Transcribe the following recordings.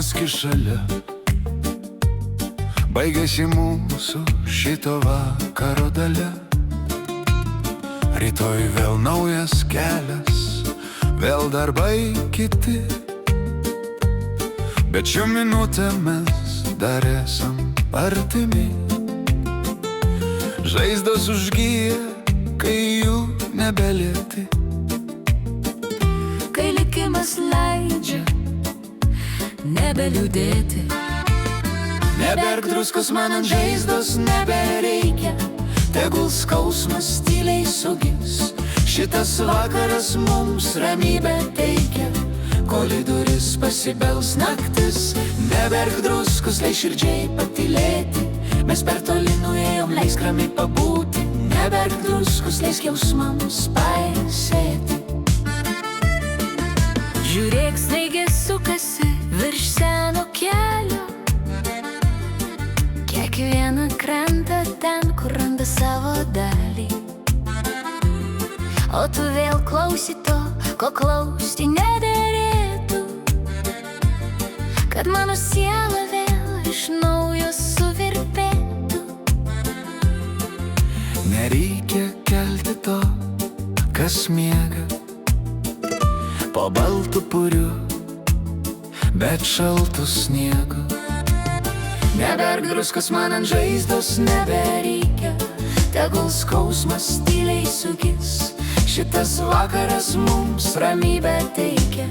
prisėski šalia. Baigėsi mūsų šito vakaro dalia. Rytoj vėl naujas kelias, vėl darbai kiti, bet šią minutę mes dar esam artimi. Žaizdos užgyja, kai jų nebelieti, kai likimas leidžia nebeliūdėti. Neberk druskos man ant žaizdos, nebereikia, tegul skausmas tyliai sugis. Šitas vakaras mums ramybę teikia, kol į duris pasibels naktis. Neberk druskos, leis širdžiai patylėti, mes per toli nuėjom, leisk ramiai pabūti. Neberk druskos, leisk jausmams pailsėti. Žiūrėk, snaigės sukasi virš seno kelio, kiekviena krenta ten, kur randa savo dalį. O tu vėl klausi to, ko klausti nederėtų, kad mano siela vėl iš naujo suvirpėtų. Nereikia kelti to, kas miega po baltų puriu, bet šaltų sniegu. Neberk druskos man ant žaizdos, nebereikia, tegul skausmas tyliai sugis. Šitas vakaras mums ramybę teikia,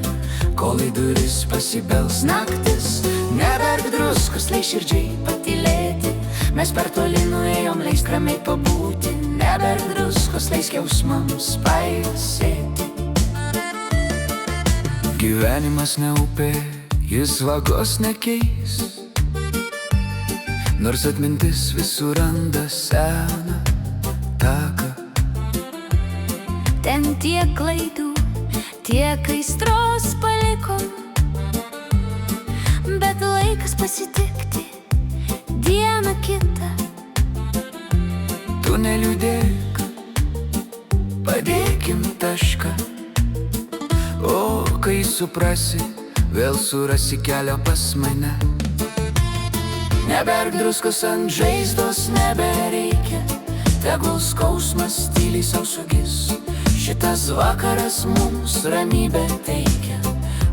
kol į duris pasibels naktis. Neberk druskos, leis širdžiai patylėti, mes per toli nuėjom, leisk ramiai pabūti. Neberk druskos, leisk jausmams pailsėti. Gyvenimas ne upė, jis vagos nekeis, nors atmintis visur randa seną taką. Ten tiek klaidų, tiek aistros palikom, bet laikas pasitikti dieną kitą. Tu neliūdėk, padėkim tašką, o kai suprasi, vėl surasi kelio pas mane. Neberk druskos ant žaizdos, nebereikia, tegul skausmas tyliai sau sugis. Šitas vakaras mums ramybę teikia,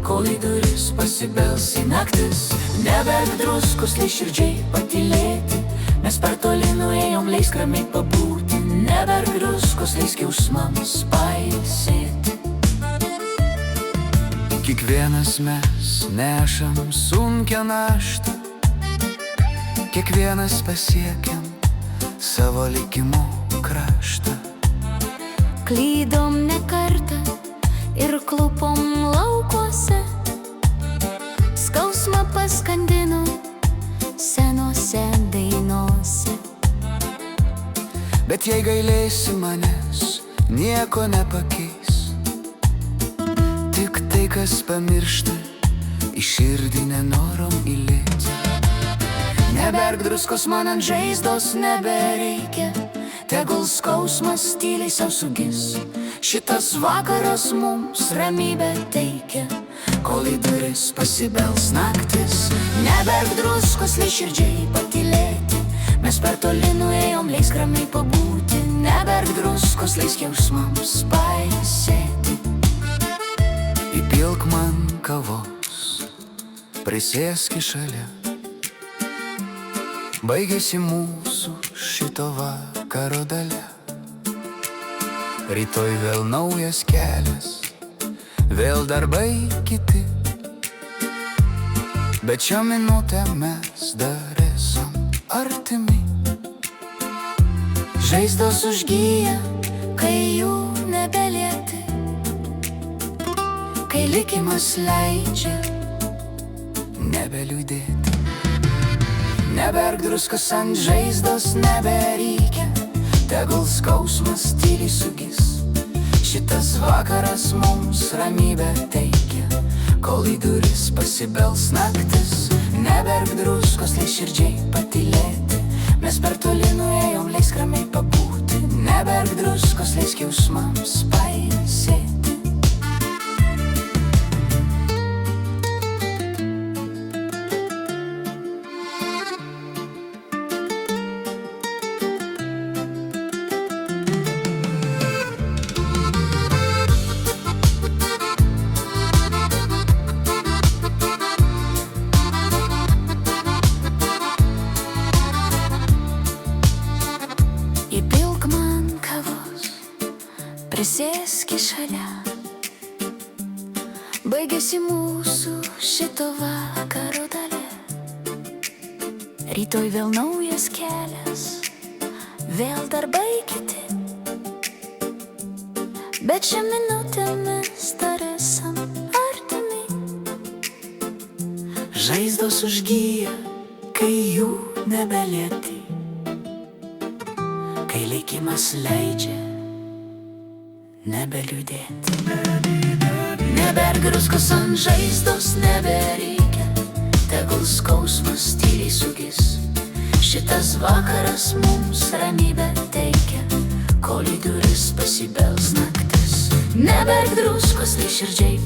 kol į duris pasibels į naktis. Neberk druskos, leis širdžiai patylėti, mes per toli nuėjom, leisk ramiai pabūti. Neberk druskos, leisk jausmams pailsėti. Kiekvienas mes nešam sunkią naštą, kiekvienas pasiekiam savo likimo kraštą. Klydom ne kartą ir klupom laukuose, skausmą paskandinom senose dainose. Bet jei gailėsi manęs, nieko nepakeis, tik tai, kas pamiršta, į širdį nenorom įlėti. Neberk druskos man ant žaizdos, nebereikia, tegul skausmas tyliai sau sugis. Šitas vakaras mums ramybę teikia, kol į duris pasibels naktis. Neberk druskos, leis širdžiai patylėti, mes per toli nuėjom, leisk ramiai pabūti. Neberk druskos, leisk jausmams pailsėti. Įpilk man kavos, prisėski šalia. Baigėsi mūsų šito vakaro dalia. Rytoj vėl naujas kelias, vėl darbai kiti, bet šią minutę mes dar esam artimi. Žaizdos užgyja, kai jų nebelieti, kai likimas leidžia nebeliūdėti. Neberk druskos ant žaizdos, nebereikia, tegul skausmas tyliai sugis. Šitas vakaras mums ramybę teikia, kol į duris pasibels naktis. Neberk druskos, leis širdžiai patylėti, mes per toli nuėjom, leisk ramiai pabūti. Neberk druskos, leisk jausmams pailsėti. atsisėski šalia. Baigėsi mūsų šito vakaro dalia. Rytoj vėl naujas kelias, vėl darbai kiti. Bet šią minutę mes dar esam artimi. Žaizdos užgyja, kai jų nebelieti, kai likimas leidžia nebeliūdėti. Neberk druskos ant žaizdos, nebereikia, tegul skausmas tyliai sugis. Šitas vakaras mums ramybę teikia, kol į duris pasibels naktis. Neberk druskos, tai širdžiai